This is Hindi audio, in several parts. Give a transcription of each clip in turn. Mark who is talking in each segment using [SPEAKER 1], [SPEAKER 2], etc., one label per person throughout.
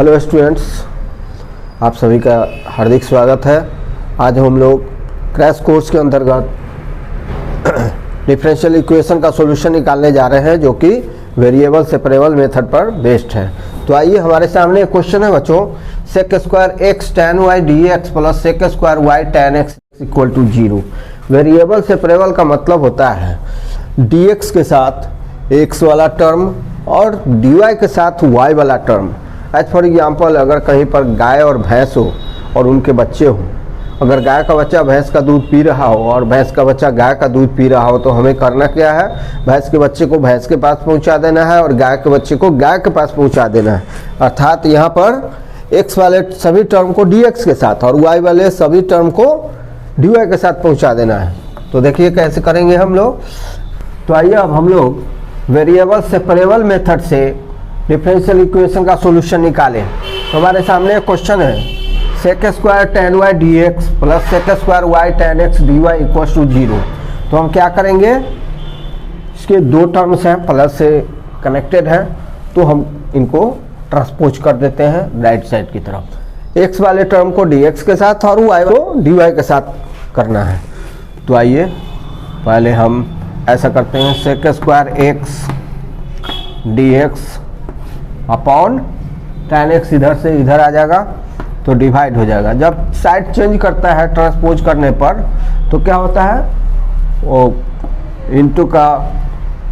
[SPEAKER 1] हेलो स्टूडेंट्स, आप सभी का हार्दिक स्वागत है। आज हम लोग क्रैश कोर्स के अंतर्गत डिफरेंशियल इक्वेशन का सॉल्यूशन निकालने जा रहे हैं जो कि वेरिएबल सेपरेबल मेथड पर बेस्ड है। तो आइए, हमारे सामने एक क्वेश्चन है बच्चों, sec square x tan y d x plus sec square y tan x equal to 0। Variable separable का मतलब होता है डी एक्स के साथ एक्स वाला टर्म और डी वाई के साथ वाई वाला टर्म। एज फॉर एग्जाम्पल, अगर कहीं पर गाय और भैंस हो और उनके बच्चे हों, अगर गाय का बच्चा भैंस का दूध पी रहा हो और भैंस का बच्चा गाय का दूध पी रहा हो, तो हमें करना क्या है, भैंस के बच्चे को भैंस के पास पहुंचा देना है और गाय के बच्चे को गाय के पास पहुंचा देना है। अर्थात यहाँ पर एक्स वाले सभी टर्म को डी एक्स के साथ और वाई वाले सभी टर्म को डी वाई के साथ पहुँचा देना है। तो देखिए कैसे करेंगे हम लोग। तो आइए अब हम लोग वेरिएबल सेपरेबल मेथड से डिफरेंशियल इक्वेशन का सॉल्यूशन निकालें। तो हमारे सामने एक क्वेश्चन है, sec square tan y d x plus sec square y tan x d y equal to 0। तो हम क्या करेंगे, इसके दो टर्म्स हैं, प्लस से कनेक्टेड है, तो हम इनको ट्रांसपोज कर देते हैं राइट साइड की तरफ। एक्स वाले टर्म को डी एक्स के साथ और वाई को डी वाई के साथ करना है। तो आइए पहले हम ऐसा करते हैं, sec square x d x upon tan x इधर से इधर आ जाएगा तो डिवाइड हो जाएगा। जब साइड चेंज करता है ट्रांसपोज करने पर तो क्या होता है, वो इनटू का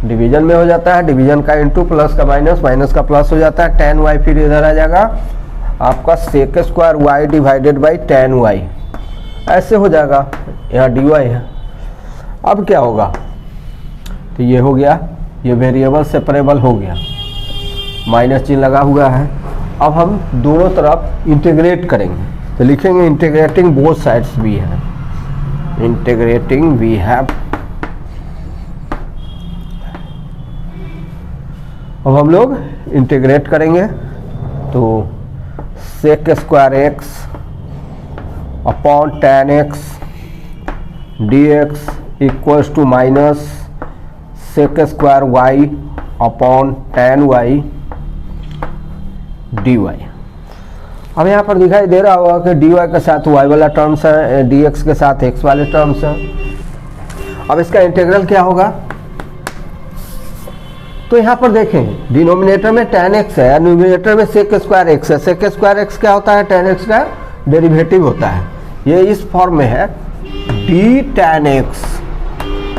[SPEAKER 1] डिवीजन में हो जाता है, डिवीजन का इनटू, प्लस का माइनस, माइनस का प्लस हो जाता है। टैन वाई फिर इधर आ जाएगा आपका sec square y divided by tan y, ऐसे हो जाएगा। यहाँ डी वाई है। अब क्या होगा, तो ये हो गया, ये वेरिएबल सेपरेबल हो गया, माइनस चिन्ह लगा हुआ है। अब हम दोनों तरफ इंटीग्रेट करेंगे, तो लिखेंगे इंटीग्रेटिंग बोथ साइड्स भी है, इंटीग्रेटिंग वी हैव। अब हम लोग इंटीग्रेट करेंगे, तो sec square x upon tan x d x equals to minus sec square y upon tan y d y. अब यहाँ पर दिखाई दे रहा होगा कि डी वाई के साथ वाई वाला टर्म्स है, डी एक्स के साथ एक्स वाले टर्म्स हैं। अब इसका इंटीग्रल क्या होगा, तो यहाँ पर देखें, डिनोमिनेटर में टैन एक्स है, न्यूमिनेटर में सेक स्क्वायर एक्स है। सेक स्क्वायर एक्स क्या होता है, टैन एक्स का डेरिवेटिव होता है। ये इस फॉर्म में है, d tan x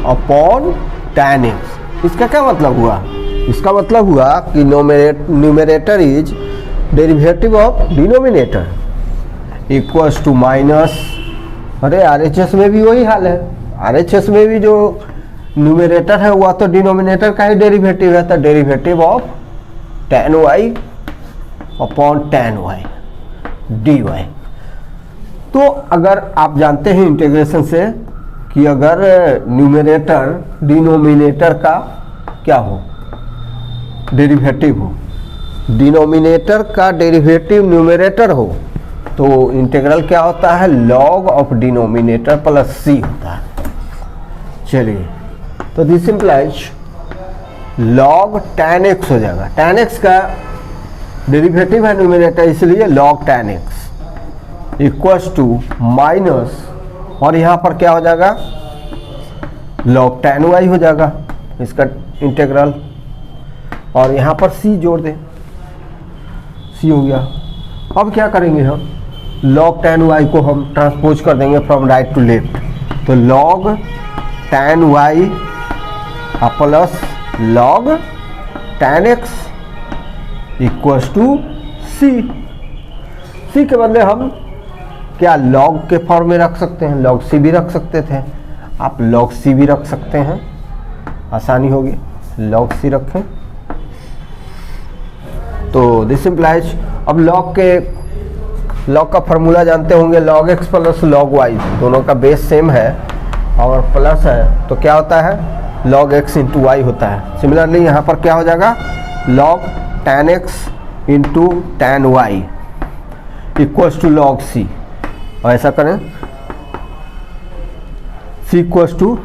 [SPEAKER 1] upon tan x. इसका क्या मतलब हुआ, इसका मतलब हुआ कि numerator is derivative of denominator equals to minus, अरे आरएचएस में भी वही हाल है, आरएचएस में भी जो न्यूमरेटर है वह तो डिनोमिनेटर का ही डेरिवेटिव है, तो derivative of tan y upon tan y d y. तो अगर आप जानते हैं इंटीग्रेशन से कि अगर न्यूमरेटर डिनोमिनेटर का क्या हो, डेरिवेटिव हो, डिनोमिनेटर का डेरिवेटिव न्यूमरेटर हो, तो इंटीग्रल क्या होता है, log of denominator plus c होता है। चलिए, तो this implies log tan x हो जाएगा। टैन एक्स का डेरिवेटिव है न्यूमरेटर, इसलिए log tan x equals to minus, और यहाँ पर क्या हो जाएगा, लॉग टैन वाई हो जाएगा इसका इंटीग्रल, और यहाँ पर सी जोड़ दें, सी हो गया। अब क्या करेंगे हम, लॉग टैन वाई को हम ट्रांसपोज कर देंगे फ्रॉम राइट टू लेफ्ट, तो log tan Y plus log tan x equals to सी। सी के बदले हम क्या लॉग के फॉर्म में रख सकते हैं, लॉग सी भी रख सकते थे, आप लॉग सी भी रख सकते हैं, आसानी होगी, लॉग सी रखें। तो दिस इम्प्लाइज, अब लॉग का फार्मूला जानते होंगे, log x plus log y, दोनों का बेस सेम है और प्लस है, तो क्या होता है, लॉग एक्स इंटू वाई होता है। सिमिलरली यहाँ पर क्या हो जाएगा, log tan x into tan y equals to log c, और ऐसा करें, c equals to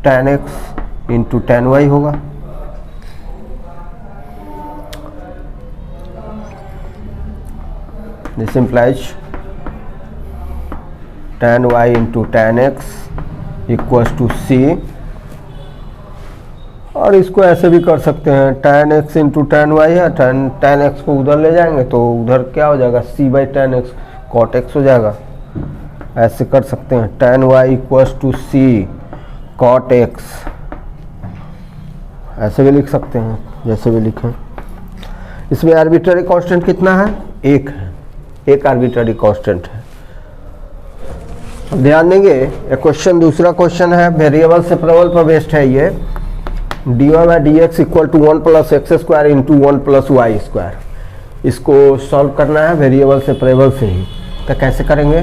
[SPEAKER 1] tan x into tan y होगा। This implies tan y into tan x equals to c, और इसको ऐसे भी कर सकते हैं tan x into tan y है, tan x को उधर ले जाएंगे तो उधर क्या हो जाएगा c by tan x cot x हो जाएगा। ऐसे कर सकते हैं tan y equals to c cot x, ऐसे भी लिख सकते हैं जैसे भी लिखें। इसमें आर्बिट्ररी कांस्टेंट कितना है? एक है, एक आर्बिट्ररी कांस्टेंट है। अब ध्यान देंगे ये क्वेश्चन, दूसरा क्वेश्चन है वेरिएबल सेपरेबल पर बेस्ड है ये, dy by d x equal to 1 plus x square into 1 plus y square. इसको सॉल्व करना है वेरिएबल सेपरेबल से ही। तो कैसे करेंगे?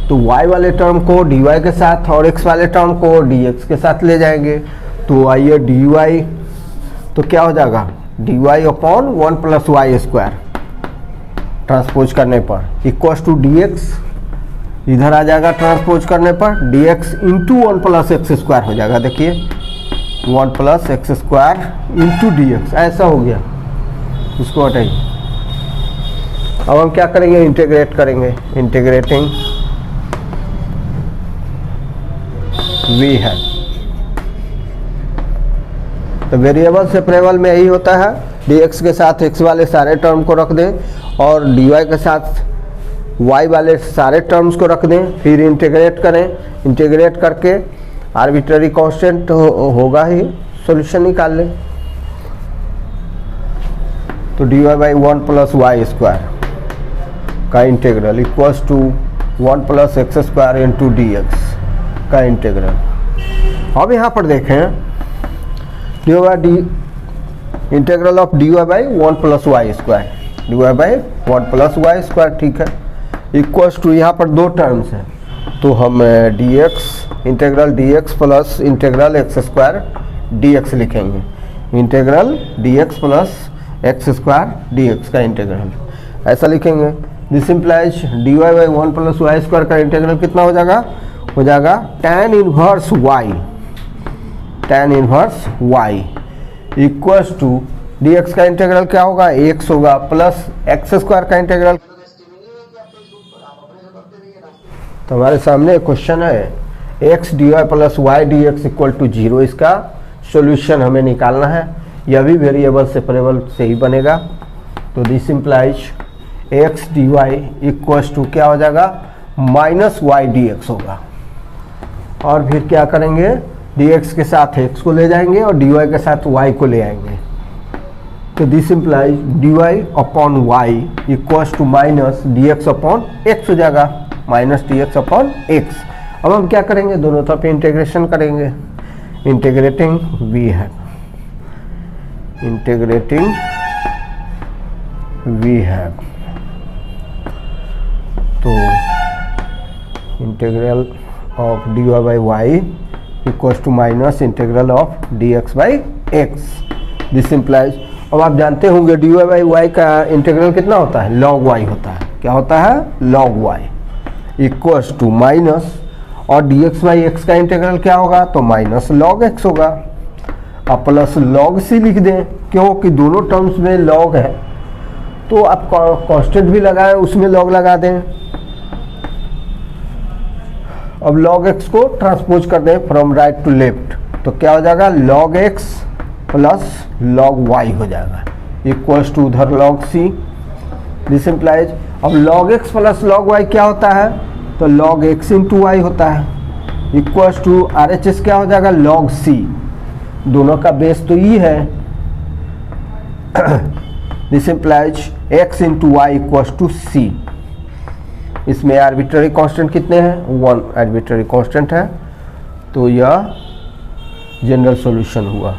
[SPEAKER 1] तो y वाले टर्म को dy के साथ और x वाले टर्म को dx के साथ ले जाएंगे। तो आइए dy, तो क्या हो जाएगा dy upon 1 plus y square transpose करने पर इक्वल्स टू dx, इधर आ जाएगा ट्रांसपोज करने पर dx into 1 plus x square हो जाएगा। देखिए 1 plus x square into dx, ऐसा हो गया। इसको हटाइए। अब हम क्या करेंगे? इंटीग्रेट करेंगे। इंटीग्रेटिंग v है। तो वेरिएबल सेपरेबल में यही होता है, dx के साथ x वाले सारे टर्म को रख दें और dy के साथ y वाले सारे टर्म्स को रख दें, फिर इंटीग्रेट करें। इंटीग्रेट करके आर्बिट्ररी कांस्टेंट होगा ही, सॉल्यूशन निकाल लें। तो dy by 1 plus y square का integral equals to 1 plus x square into dx का इंटीग्रल। अब यहाँ पर देखें integral of dy by 1 plus y square, dy by 1 plus y square, ठीक है, इक्वल्स टू यहाँ पर दो टर्म्स हैं तो हम dx integral dx plus integral x square dx लिखेंगे। Integral dx plus x square dx का इंटीग्रल ऐसा लिखेंगे। This implies dy by 1 plus y square का इंटीग्रल कितना हो जाएगा? हो जाएगा tan inverse y equals to dx का इंटीग्रल क्या होगा? x होगा प्लस एक्स स्क्वायर का इंटीग्रल। तो हमारे सामने क्वेश्चन है x dy plus y d x equal to 0, इसका सॉल्यूशन हमें निकालना है। यह भी वेरिएबल सेपरेबल से ही बनेगा। तो this implies x dy equals to क्या हो जाएगा? माइनस वाई डी एक्स होगा। और फिर क्या करेंगे? dx के साथ x को ले जाएंगे और dy के साथ y को ले आएंगे। तो this implies dy upon y equals to minus dx upon x हो जाएगा, माइनस dx अपॉन x। अब हम क्या करेंगे? दोनों तरफ इंटीग्रेशन करेंगे। इंटीग्रेटिंग v है, इंटीग्रेटिंग v है। तो integral of dy by y equals to minus integral of dx by x। This implies, अब आप जानते होंगे dy बाई वाई का इंटीग्रल कितना होता है? log y होता है। क्या होता है? log y equals to minus, और dx बाई x का इंटीग्रल क्या होगा? तो माइनस log x होगा। अब प्लस log c लिख दें, क्योंकि दोनों टर्म्स में log है। तो आप कांस्टेंट भी लगाएं, उसमें log लगा दें। अब log x को ट्रांसपोज कर दें फ्रॉम राइट टू लेफ्ट, तो क्या हो जाएगा? log x plus log y हो जाएगा इक्वल्स टू उधर log c। दिस इम्प्लाइज, अब log x plus log y क्या होता है? तो log x इंटू वाई होता है इक्वल्स टू RHS क्या हो जाएगा? log c। दोनों का बेस तो e है। This implies x into y equals to c। इसमें आर्बिट्ररी कांस्टेंट कितने हैं? 1 आर्बिट्ररी कांस्टेंट है। तो यह जनरल सॉल्यूशन हुआ।